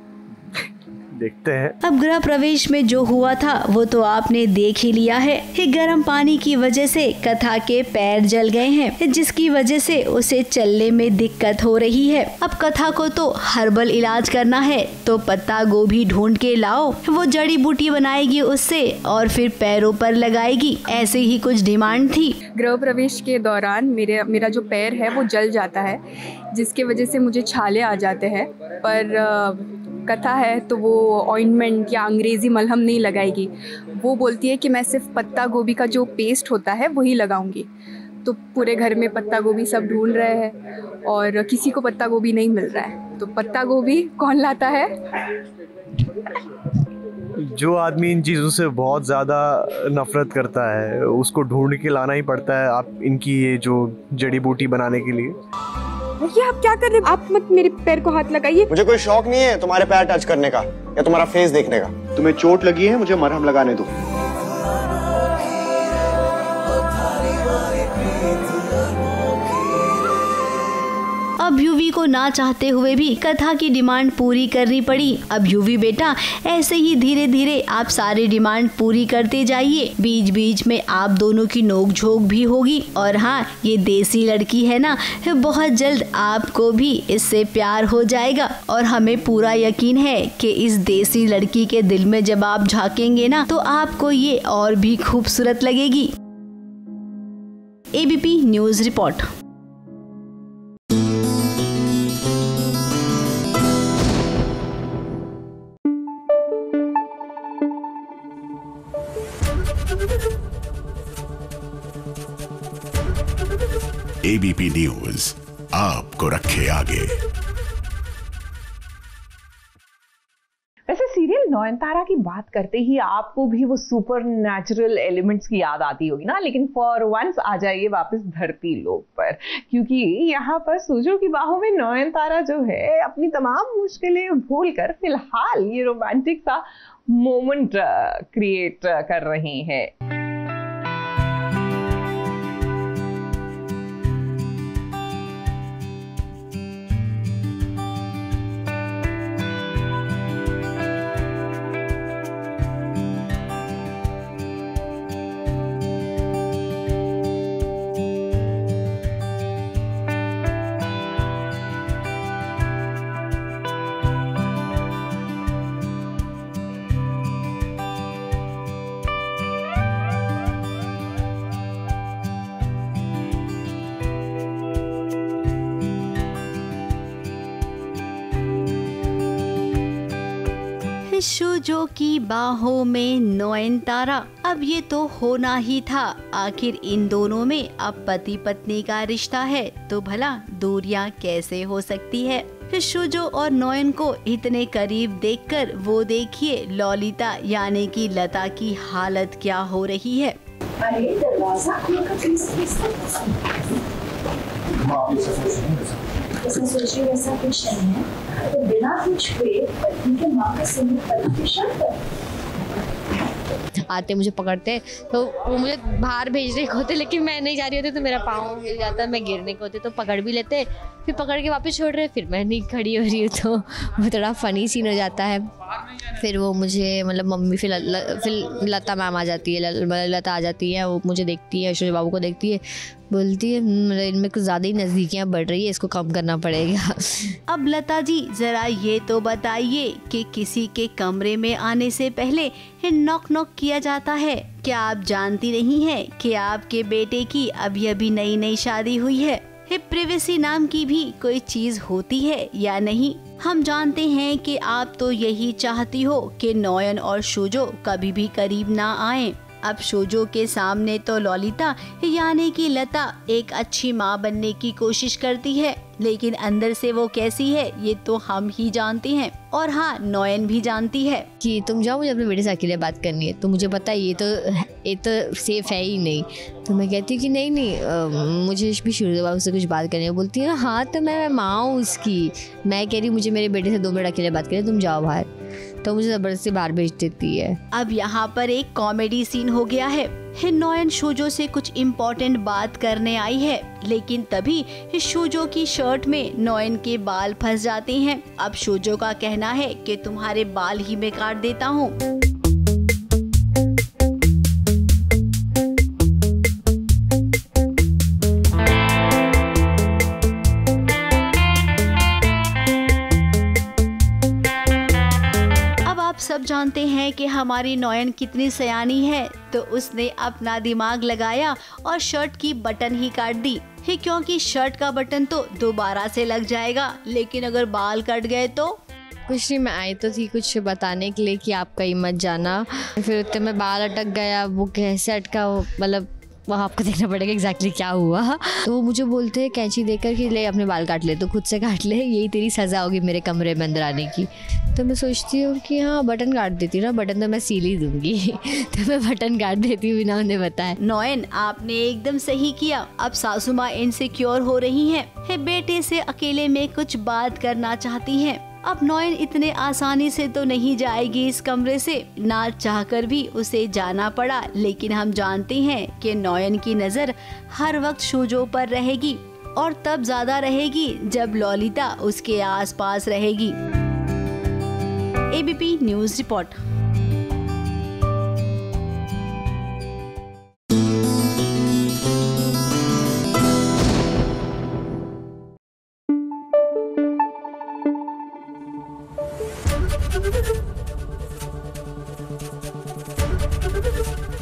देखते हैं। अब गृह प्रवेश में जो हुआ था वो तो आपने देख ही लिया है। गर्म पानी की वजह से कथा के पैर जल गए हैं, जिसकी वजह से उसे चलने में दिक्कत हो रही है। अब कथा को तो हर्बल इलाज करना है, तो पत्ता गोभी ढूंढ के लाओ, वो जड़ी बूटी बनाएगी उससे और फिर पैरों पर लगाएगी। ऐसे ही कुछ डिमांड थी। गृह प्रवेश के दौरान मेरा जो पैर है वो जल जाता है, जिसकी वजह से मुझे छाले आ जाते हैं। पर कथा है तो वो ऑइंटमेंट या अंग्रेज़ी मलहम नहीं लगाएगी। वो बोलती है कि मैं सिर्फ पत्ता गोभी का जो पेस्ट होता है वही लगाऊंगी। तो पूरे घर में पत्ता गोभी सब ढूंढ रहे हैं और किसी को पत्ता गोभी नहीं मिल रहा है। तो पत्ता गोभी कौन लाता है? जो आदमी इन चीज़ों से बहुत ज़्यादा नफरत करता है उसको ढूंढ के लाना ही पड़ता है आप इनकी ये जो जड़ी बूटी बनाने के लिए। ये आप क्या कर रहे हैं? आप मत मेरे पैर को हाथ लगाइए। मुझे कोई शौक नहीं है तुम्हारे पैर टच करने का या तुम्हारा फेस देखने का। तुम्हें चोट लगी है, मुझे मरहम लगाने दो। अब यूवी को ना चाहते हुए भी कथा की डिमांड पूरी करनी पड़ी। अब यूवी बेटा ऐसे ही धीरे धीरे आप सारी डिमांड पूरी करते जाइए, बीच बीच में आप दोनों की नोकझोंक भी होगी। और हाँ, ये देसी लड़की है ना, बहुत जल्द आपको भी इससे प्यार हो जाएगा और हमें पूरा यकीन है कि इस देसी लड़की के दिल में जब आप झांकेंगे ना तो आपको ये और भी खूबसूरत लगेगी। ABP news report. ABP news आपको रखे आगे। वैसे सीरियल नयनतारा की बात करते ही आपको भी वो सुपर नेचुरल एलिमेंट्स की याद आती होगी ना, लेकिन फॉर वंस आ जाइए वापस धरती लोक पर, क्योंकि यहाँ पर सूजो की बाहों में नयनतारा जो है अपनी तमाम मुश्किलें भूलकर फिलहाल ये रोमांटिक सा मोमेंट क्रिएट कर रही है। शोजो की बाहों में नोएन तारा। अब ये तो होना ही था। आखिर इन दोनों में अब पति पत्नी का रिश्ता है तो भला दूरियां कैसे हो सकती है। शोजो और नोएन को इतने करीब देखकर वो देखिए ललिता यानी कि लता की हालत क्या हो रही है। अरे दरवाजा सोचिए वैसा कुछ नहीं है तो बिना कुछ हुए पत्नी के माँ का सिंदूर पति की शर्त आते मुझे पकड़ते तो वो मुझे बाहर भेजने को होते, लेकिन मैं नहीं जा रही होती तो मेरा पाँव हिल जाता, मैं गिरने को होते तो पकड़ भी लेते, फिर पकड़ के वापस छोड़ रहे, फिर मैं नहीं खड़ी हो रही हूँ तो वो थोड़ा फनी सीन हो जाता है। फिर वो मुझे मतलब मम्मी फिर लता मैम आ जाती है, लता आ जाती है, वो मुझे देखती है, शोजो बाबू को देखती है, बोलती है इनमें कुछ ज़्यादा ही नज़दीकियाँ बढ़ रही है, इसको कम करना पड़ेगा। अब लता जी जरा ये तो बताइए कि किसी के कमरे में आने से पहले नॉक नॉक किया जाता है। क्या आप जानती नहीं है कि आपके बेटे की अभी अभी नई नई शादी हुई है? प्रिवेसी नाम की भी कोई चीज होती है या नहीं? हम जानते हैं कि आप तो यही चाहती हो कि नोएन और शोजो कभी भी करीब ना आएं। अब शोजो के सामने तो ललिता यानी कि लता एक अच्छी माँ बनने की कोशिश करती है, लेकिन अंदर से वो कैसी है ये तो हम ही जानते हैं, और हाँ नोएन भी जानती है कि तुम जाओ, मुझे अपने बेटे से अकेले बात करनी है। तो मुझे पता है ये तो सेफ है ही नहीं। तो मैं कहती हूँ कि नहीं मुझे भी शोजो बाबू से कुछ बात करनी है। बोलती है हाँ तो मैं माँ हूँ उसकी, मैं कह रही मुझे मेरे बेटे से 2 मिनट अकेले बात करें, तुम जाओ बाहर। तो मुझे जबरदस्ती बाहर भेज देती है। अब यहाँ पर एक कॉमेडी सीन हो गया है। नोएन शोजो से कुछ इम्पोर्टेंट बात करने आई है, लेकिन तभी शोजो की शर्ट में नोएन के बाल फंस जाते हैं। अब शोजो का कहना है कि तुम्हारे बाल ही मैं काट देता हूँ। सब जानते हैं कि हमारी नोएन कितनी सयानी है, तो उसने अपना दिमाग लगाया और शर्ट की बटन ही काट दी। क्योंकि शर्ट का बटन तो दोबारा से लग जाएगा, लेकिन अगर बाल कट गए तो कुछ नहीं, मैं आई तो थी कुछ बताने के लिए कि आप कहीं मत जाना। फिर उतने में बाल अटक गया, वो कैसे अटका मतलब वहाँ आपको देखना पड़ेगा एग्जैक्टली क्या हुआ। तो वो मुझे बोलते हैं कैंची देकर कि ले अपने बाल काट ले, तो खुद से काट ले, यही तेरी सज़ा होगी मेरे कमरे में अंदर आने की। तो मैं सोचती हूँ कि हाँ बटन काट देती हूँ ना, बटन तो मैं सील ही दूंगी तो मैं बटन काट देती हूँ बिना उन्हें बताए। नोएन आपने एकदम सही किया। अब सासू माँ इनसिक्योर हो रही हैं, बेटे से अकेले में कुछ बात करना चाहती हैं। अब नोएन इतने आसानी से तो नहीं जाएगी इस कमरे से, ना चाहकर भी उसे जाना पड़ा। लेकिन हम जानते हैं कि नोएन की नजर हर वक्त शोजो पर रहेगी, और तब ज्यादा रहेगी जब ललिता उसके आसपास रहेगी। ABP news report.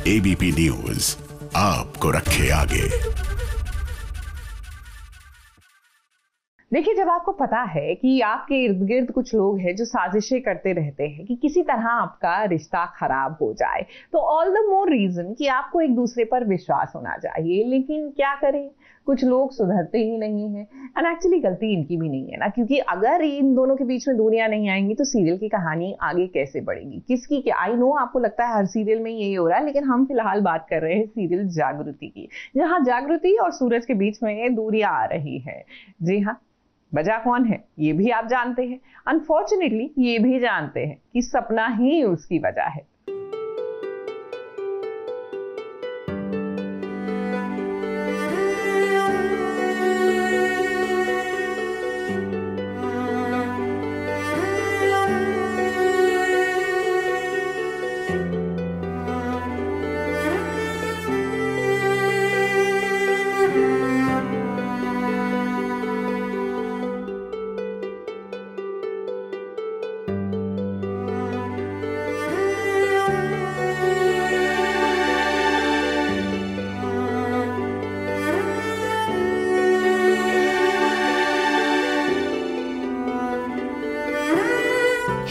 ABP news आपको रखे आगे। देखिए, जब आपको पता है कि आपके इर्द गिर्द कुछ लोग हैं जो साजिशें करते रहते हैं कि किसी तरह आपका रिश्ता खराब हो जाए, तो ऑल द मोर रीजन कि आपको एक दूसरे पर विश्वास होना चाहिए। लेकिन क्या करें, कुछ लोग सुधरते ही नहीं हैं। एंड एक्चुअली गलती इनकी भी नहीं है ना, क्योंकि अगर इन दोनों के बीच में दूरियां नहीं आएंगी तो सीरियल की कहानी आगे कैसे बढ़ेगी, किसकी क्या। आई नो आपको लगता है हर सीरियल में यही हो रहा है, लेकिन हम फिलहाल बात कर रहे हैं सीरियल जागृति की, जहां जागृति और सूरज के बीच में दूरियां आ रही है। जी हाँ, वजह कौन है ये भी आप जानते हैं। अनफॉर्चुनेटली ये भी जानते हैं कि सपना ही उसकी वजह है।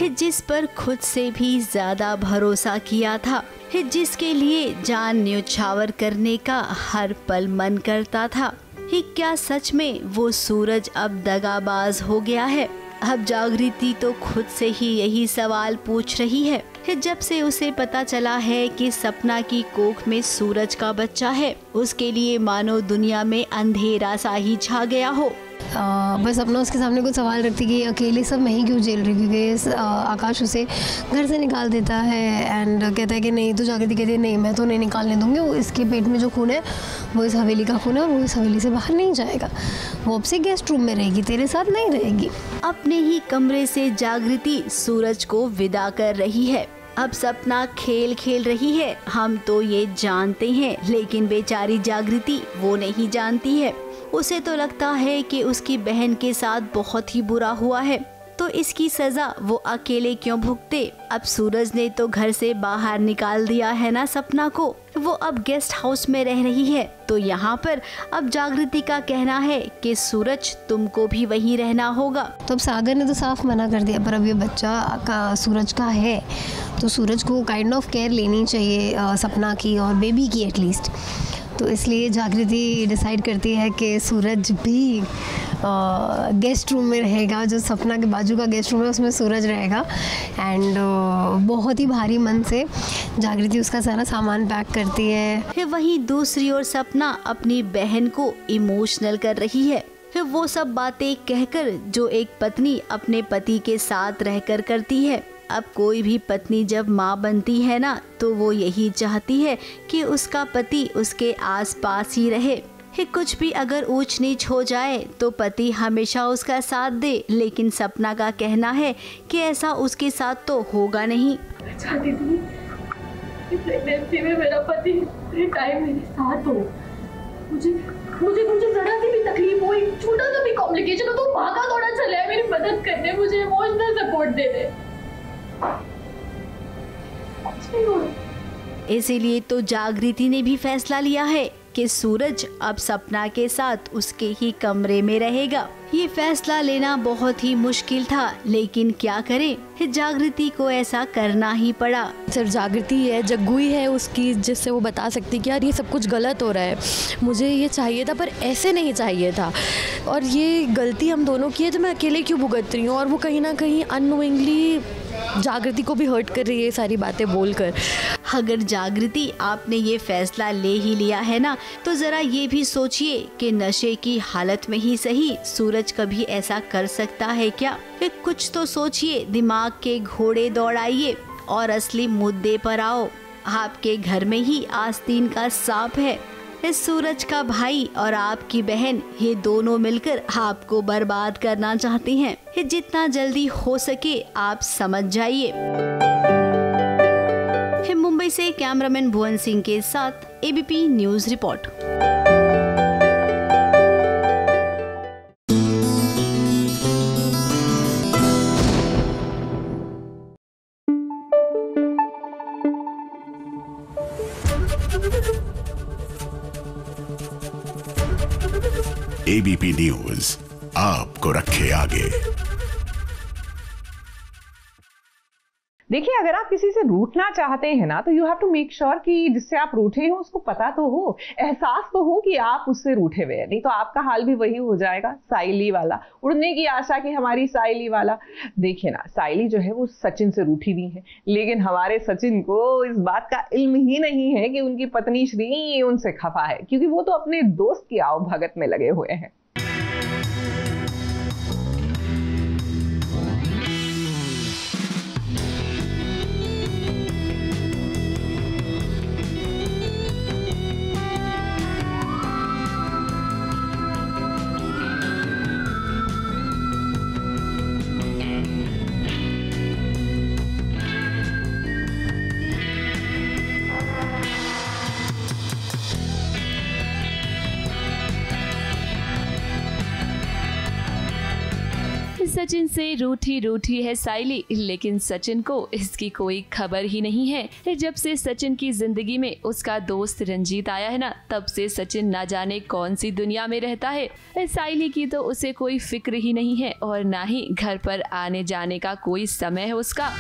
जिस पर खुद से भी ज्यादा भरोसा किया था, जिसके लिए जान न्योछावर करने का हर पल मन करता था। क्या सच में वो सूरज अब दगाबाज हो गया है? अब जागृति तो खुद से ही यही सवाल पूछ रही है। जब से उसे पता चला है कि सपना की कोख में सूरज का बच्चा है, उसके लिए मानो दुनिया में अंधेरा सा ही छा गया हो। बस अपना उसके सामने कुछ सवाल रखती कि अकेले सब मैं ही क्यों झेल रही, क्योंकि आकाश उसे घर से निकाल देता है एंड कहता है कि नहीं, तो जागृति कहती है नहीं मैं तो नहीं निकालने दूंगी, वो इसके पेट में जो खून है वो इस हवेली का खून है और वो इस हवेली से बाहर नहीं जाएगा, वो अब से गेस्ट रूम में रहेगी, तेरे साथ नहीं रहेगी। अपने ही कमरे से जागृति सूरज को विदा कर रही है। अब सपना खेल खेल रही है, हम तो ये जानते हैं, लेकिन बेचारी जागृति वो नहीं जानती है। उसे तो लगता है कि उसकी बहन के साथ बहुत ही बुरा हुआ है, तो इसकी सजा वो अकेले क्यों भुगते। अब सूरज ने तो घर से बाहर निकाल दिया है ना सपना को, वो अब गेस्ट हाउस में रह रही है, तो यहाँ पर अब जागृति का कहना है कि सूरज तुमको भी वहीं रहना होगा। तो अब सागर ने तो साफ मना कर दिया, पर अब ये बच्चा सूरज का है तो सूरज को काइंड ऑफ केयर लेनी चाहिए सपना की और बेबी की एटलीस्ट। तो इसलिए जागृति डिसाइड करती है कि सूरज भी गेस्ट रूम में रहेगा, जो सपना के बाजू का गेस्ट रूम है उसमें सूरज रहेगा। एंड बहुत ही भारी मन से जागृति उसका सारा सामान पैक करती है। फिर वहीं दूसरी ओर सपना अपनी बहन को इमोशनल कर रही है। फिर वो सब बातें कहकर जो एक पत्नी अपने पति के साथ रहकर करती है। अब कोई भी पत्नी जब माँ बनती है ना, तो वो यही चाहती है कि उसका पति उसके आसपास ही रहे। कुछ भी अगर ऊंच नीच हो जाए तो pति हमेशा उसका साथ दे, लेकिन सपना का कहना है कि ऐसा उसके साथ तो होगा नहीं। चाहती थी कि प्रेगनेंसी में मेरा पति पूरे टाइम मेरे साथ हो। मुझे जरा सी भी तकलीफ हो, एक छोटा सा भी कॉम्प्लिकेशन हो तो भागा दौड़ा चला है मेरी मदद करने, मुझे इमोशनल सपोर्ट दे दे। इसीलिए तो जागृति ने भी फैसला लिया है कि सूरज अब सपना के साथ उसके ही कमरे में रहेगा। ये फैसला लेना बहुत ही मुश्किल था, लेकिन क्या करें, जागृति को ऐसा करना ही पड़ा। सिर्फ जागृति है, जग्गुई है उसकी, जिससे वो बता सकती कि यार ये सब कुछ गलत हो रहा है, मुझे ये चाहिए था पर ऐसे नहीं चाहिए था, और ये गलती हम दोनों की है, तो मैं अकेले क्यों भुगत रही हूँ। और वो कहीं ना कहीं अननोइंगली जागृति को भी हर्ट कर रही है सारी बातें बोलकर। अगर जागृति आपने ये फैसला ले ही लिया है ना, तो जरा ये भी सोचिए कि नशे की हालत में ही सही सूरज कभी ऐसा कर सकता है क्या। फिर कुछ तो सोचिए, दिमाग के घोड़े दौड़ाइए और असली मुद्दे पर आओ। आपके घर में ही आस्तीन का सांप है। इस सूरज का भाई और आपकी बहन, ये दोनों मिलकर आपको बर्बाद करना चाहती हैं। जितना जल्दी हो सके आप समझ जाइए। मुंबई से कैमरामैन भुवन सिंह के साथ ABP news report. ABP news आपको रखे आगे। देखिए, अगर आप किसी से रूठना चाहते हैं ना, तो you have to make sure कि जिससे आप रूठे हो उसको पता तो हो, एहसास तो हो कि आप उससे रूठे हुए हैं, नहीं तो आपका हाल भी वही हो जाएगा। साइली वाला, उड़ने की आशा की हमारी साइली वाला। देखिए ना, साइली जो है वो सचिन से रूठी हुई है, लेकिन हमारे सचिन को इस बात का इल्म ही नहीं है कि उनकी पत्नी श्री उनसे खफा है, क्योंकि वो तो अपने दोस्त की आओ भगत में लगे हुए हैं। सचिन से रूठी रूठी है साइली, लेकिन सचिन को इसकी कोई खबर ही नहीं है। जब से सचिन की जिंदगी में उसका दोस्त रंजीत आया है ना, तब से सचिन ना जाने कौन सी दुनिया में रहता है। साइली की तो उसे कोई फिक्र ही नहीं है और ना ही घर पर आने जाने का कोई समय है उसका।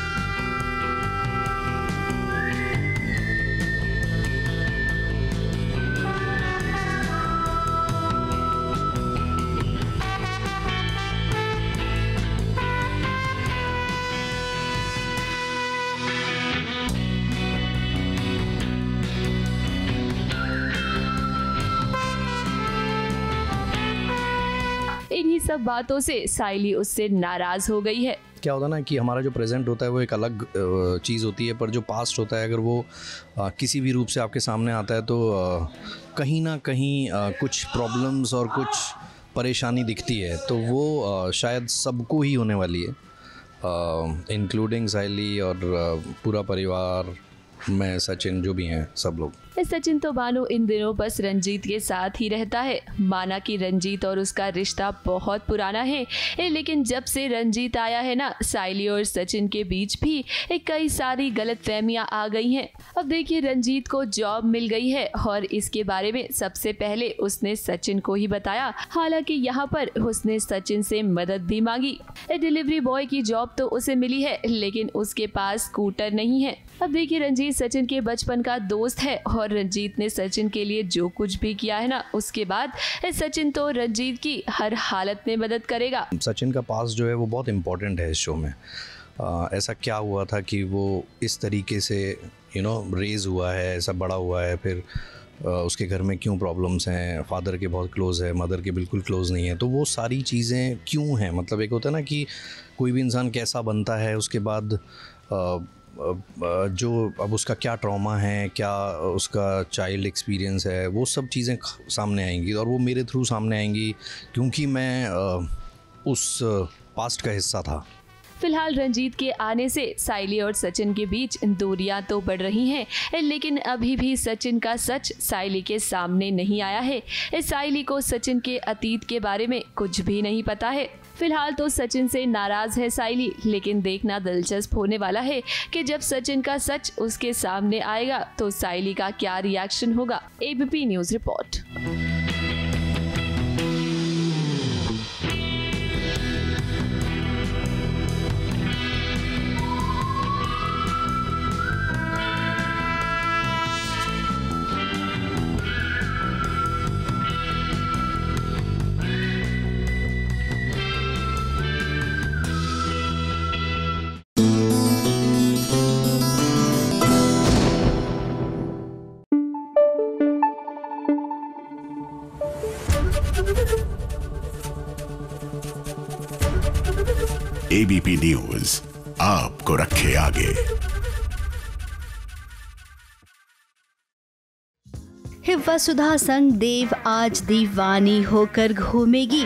इन्हीं सब बातों से साइली उससे नाराज हो गई है। क्या होता है ना कि हमारा जो प्रेजेंट होता है वो एक अलग चीज़ होती है, पर जो पास्ट होता है अगर वो किसी भी रूप से आपके सामने आता है तो कहीं ना कहीं कुछ प्रॉब्लम्स और कुछ परेशानी दिखती है, तो वो शायद सबको ही होने वाली है, इंक्लूडिंग साइली और पूरा परिवार, मैं, सचिन, जो भी हैं सब लोग। सचिन तो मानो इन दिनों बस रंजीत के साथ ही रहता है। माना कि रंजीत और उसका रिश्ता बहुत पुराना है, लेकिन जब से रंजीत आया है ना, साइली और सचिन के बीच भी कई सारी गलतफहमियां आ गई हैं। अब देखिए, रंजीत को जॉब मिल गई है और इसके बारे में सबसे पहले उसने सचिन को ही बताया। हालांकि यहाँ पर उसने सचिन से मदद भी मांगी। डिलीवरी बॉय की जॉब तो उसे मिली है, लेकिन उसके पास स्कूटर नहीं है। अब देखिए, रंजीत सचिन के बचपन का दोस्त है और रंजीत ने सचिन के लिए जो कुछ भी किया है ना, उसके बाद सचिन तो रंजीत की हर हालत में मदद करेगा। सचिन का पास जो है वो बहुत इम्पोर्टेंट है इस शो में। ऐसा क्या हुआ था कि वो इस तरीके से रेज हुआ है, ऐसा बड़ा हुआ है, फिर उसके घर में क्यों प्रॉब्लम्स हैं, फादर के बहुत क्लोज़ है, मदर के बिल्कुल क्लोज़ नहीं है, तो वो सारी चीज़ें क्यों हैं। मतलब एक होता है ना कि कोई भी इंसान कैसा बनता है, उसके बाद जो अब उसका क्या ट्रॉमा है, क्या उसका चाइल्ड एक्सपीरियंस है, वो सब चीज़ें सामने आएंगी और वो मेरे थ्रू सामने आएंगी क्योंकि मैं उस पास्ट का हिस्सा था। फिलहाल रंजीत के आने से साइली और सचिन के बीच दूरियां तो बढ़ रही हैं, लेकिन अभी भी सचिन का सच साइली के सामने नहीं आया है। साइली को सचिन के अतीत के बारे में कुछ भी नहीं पता है। फिलहाल तो सचिन से नाराज है साइली, लेकिन देखना दिलचस्प होने वाला है कि जब सचिन का सच उसके सामने आएगा तो साइली का क्या रिएक्शन होगा। ABP news report. ABP news आपको रखे आगे। वसुधा संग देव आज दीवानी होकर घूमेगी।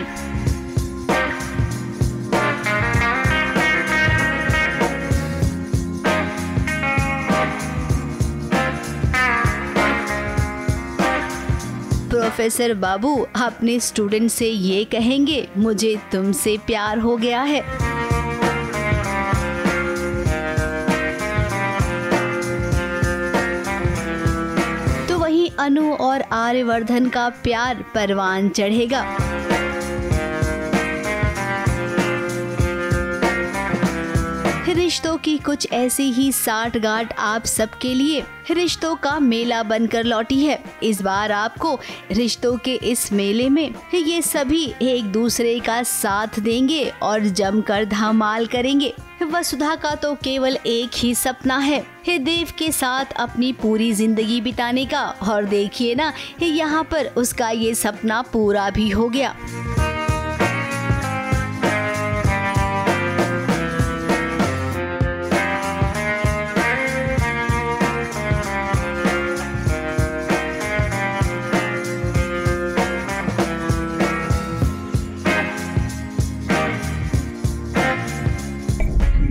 प्रोफेसर बाबू अपने स्टूडेंट से ये कहेंगे, मुझे तुमसे प्यार हो गया है। तो वहीं अनु और आर्यवर्धन का प्यार परवान चढ़ेगा। रिश्तों की कुछ ऐसी ही साठगांठ आप सबके लिए रिश्तों का मेला बनकर लौटी है। इस बार आपको रिश्तों के इस मेले में ये सभी एक दूसरे का साथ देंगे और जमकर धमाल करेंगे। वसुधा का तो केवल एक ही सपना है, देव के साथ अपनी पूरी जिंदगी बिताने का, और देखिए ना, यहाँ पर उसका ये सपना पूरा भी हो गया।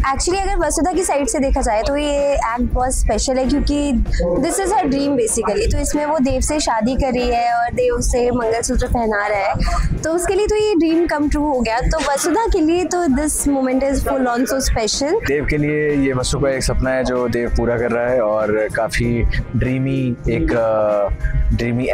एक्चुअली अगर वसुधा की साइड से देखा जाए तो ये एक्ट बहुत स्पेशल है, क्योंकि this is her dream basically. तो इसमें वो देव से शादी कर रही है और देव उसे मंगलसूत्र पहना रहा है, तो उसके लिए तो ये ड्रीम कम ट्रू हो गया। तो वसुधा के लिए तो this moment is full on so special. Dev के लिए ये वसु का एक सपना है जो देव पूरा कर रहा है, और काफ़ी ड्रीमी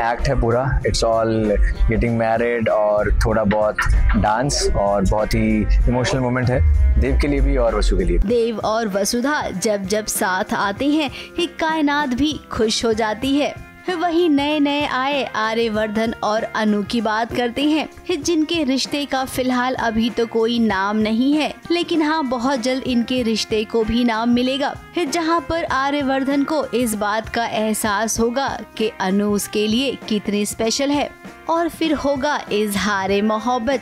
एक्ट है पूरा। इट्स ऑल गेटिंग मैरिड और थोड़ा बहुत डांस और बहुत ही इमोशनल मोमेंट है देव के लिए भी और वसु के लिए। देव और वसुधा जब जब साथ आते हैं ही कायनात भी खुश हो जाती है। वही नए नए आए आर्यवर्धन और अनु की बात करते हैं, जिनके रिश्ते का फिलहाल अभी तो कोई नाम नहीं है, लेकिन हाँ बहुत जल्द इनके रिश्ते को भी नाम मिलेगा, जहाँ पर आर्यवर्धन को इस बात का एहसास होगा कि अनु उसके लिए कितनी स्पेशल है, और फिर होगा इजहार मोहब्बत।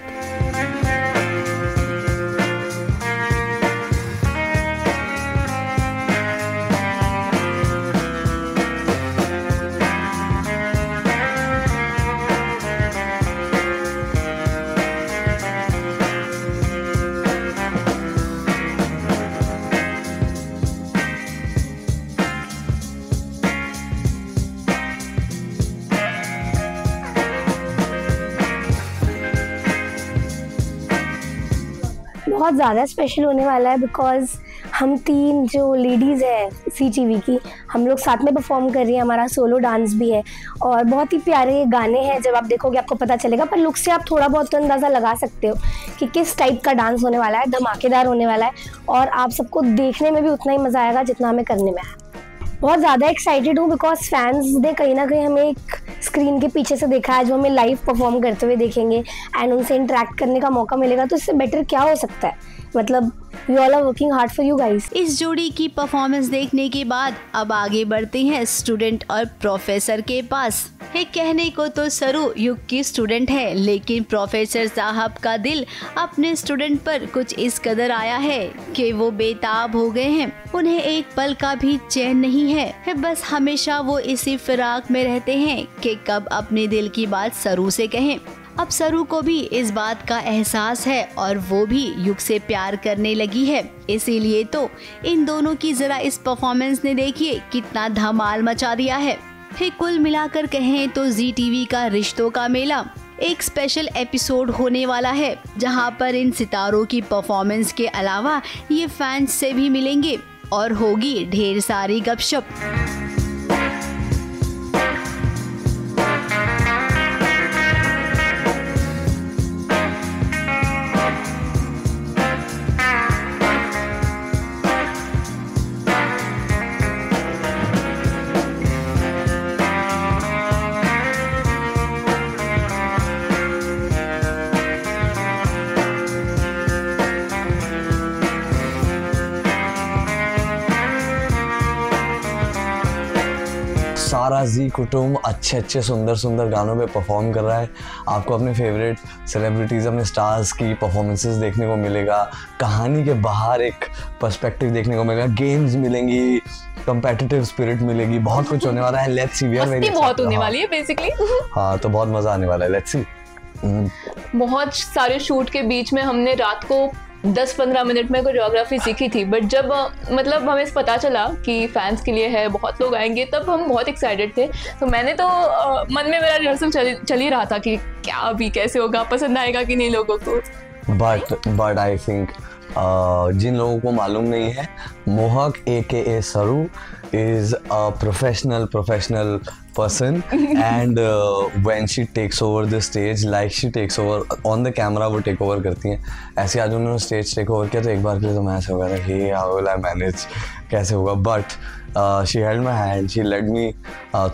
बहुत ज़्यादा स्पेशल होने वाला है, बिकॉज हम 3 जो लेडीज़ हैं CTV की, हम लोग साथ में परफॉर्म कर रही हैं। हमारा सोलो डांस भी है और बहुत ही प्यारे गाने हैं। जब आप देखोगे आपको पता चलेगा, पर लुक से आप थोड़ा बहुत तो अंदाज़ा लगा सकते हो कि किस टाइप का डांस होने वाला है। धमाकेदार होने वाला है और आप सबको देखने में भी उतना ही मज़ा आएगा जितना हमें करने में आया। बहुत ज़्यादा एक्साइटेड हूँ, बिकॉज फैंस ने कहीं ना कहीं हमें एक स्क्रीन के पीछे से देखा है, जो हमें लाइव परफॉर्म करते हुए देखेंगे एंड उनसे इंटरेक्ट करने का मौका मिलेगा। तो इससे बेटर क्या हो सकता है। मतलब we all are working hard for you guys. इस जोड़ी की परफॉर्मेंस देखने के बाद अब आगे बढ़ते हैं स्टूडेंट और प्रोफेसर के पास। कहने को तो सरू युग की स्टूडेंट है, लेकिन प्रोफेसर साहब का दिल अपने स्टूडेंट पर कुछ इस कदर आया है कि वो बेताब हो गए हैं। उन्हें एक पल का भी चैन नहीं है, बस हमेशा वो इसी फिराक में रहते हैं कि कब अपने दिल की बात सरू से कहें। अब सरू को भी इस बात का एहसास है और वो भी युग से प्यार करने लगी है। इसीलिए तो इन दोनों की जरा इस परफॉर्मेंस ने देखिए कितना धमाल मचा दिया है। कुल मिलाकर कहें तो ZTV का रिश्तों का मेला एक स्पेशल एपिसोड होने वाला है, जहां पर इन सितारों की परफॉर्मेंस के अलावा ये फैंस से भी मिलेंगे और होगी ढेर सारी गपशप। सारा जी कुटुंब अच्छे सुंदर गानों पे परफॉर्म कर रहा है। आपको अपने फेवरेट सेलिब्रिटीज़, अपने स्टार्स की परफॉर्मेंसेस देखने को मिलेगा। कहानी के बाहर एक पर्सपेक्टिव देखने को मिलेगा। गेम्स मिलेंगी, कंपेटिटिव स्पिरिट मिलेगी, बहुत कुछ होने वाला है। Let's see, we are very बहुत होने वाली है बेसिकली। हाँ, तो बहुत मज़ा आने वाला है। लेट्स सी। बहुत सारे शूट के बीच में हमने रात को 10-15 मिनट में कोरियोग्राफी सीखी थी, बट जब मतलब हमें पता चला कि फैंस के लिए है, बहुत लोग आएंगे, तब हम बहुत एक्साइटेड थे। तो मैंने तो मन में मेरा रिहर्सल चल ही रहा था कि क्या अभी कैसे होगा, पसंद आएगा कि नहीं लोगों को। बट आई थिंक जिन लोगों को मालूम नहीं है, मोहक AKA सरू is a professional person and when she takes over the stage, like she takes over on the camera, वो take over करती हैं। ऐसे आज उन्होंने stage take over किया तो एक बार के लिए तो मैं ऐसे हो गया था कि how will I manage, कैसे होगा। But she held my hand, she led me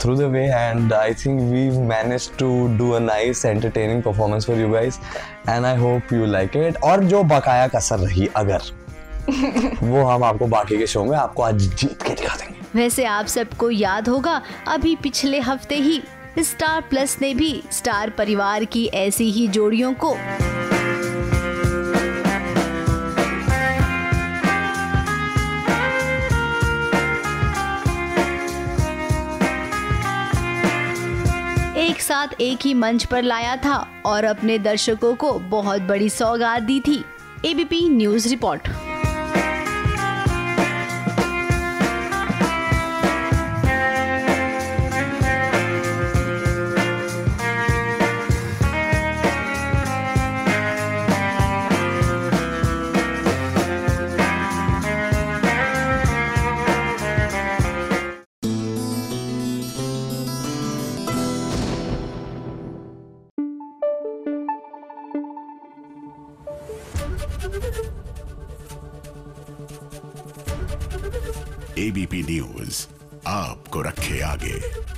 through the way and I think we've managed to do a nice entertaining performance for you guys and I hope you like it। और जो बकाया कसर रही अगर वो हम आपको बाकी के शो में आपको आज जीत के दिखा देंगे। वैसे आप सबको याद होगा अभी पिछले हफ्ते ही स्टार प्लस ने भी स्टार परिवार की ऐसी ही जोड़ियों को एक साथ एक ही मंच पर लाया था और अपने दर्शकों को बहुत बड़ी सौगात दी थी। ABP news report. ABP news आपको रखे आगे।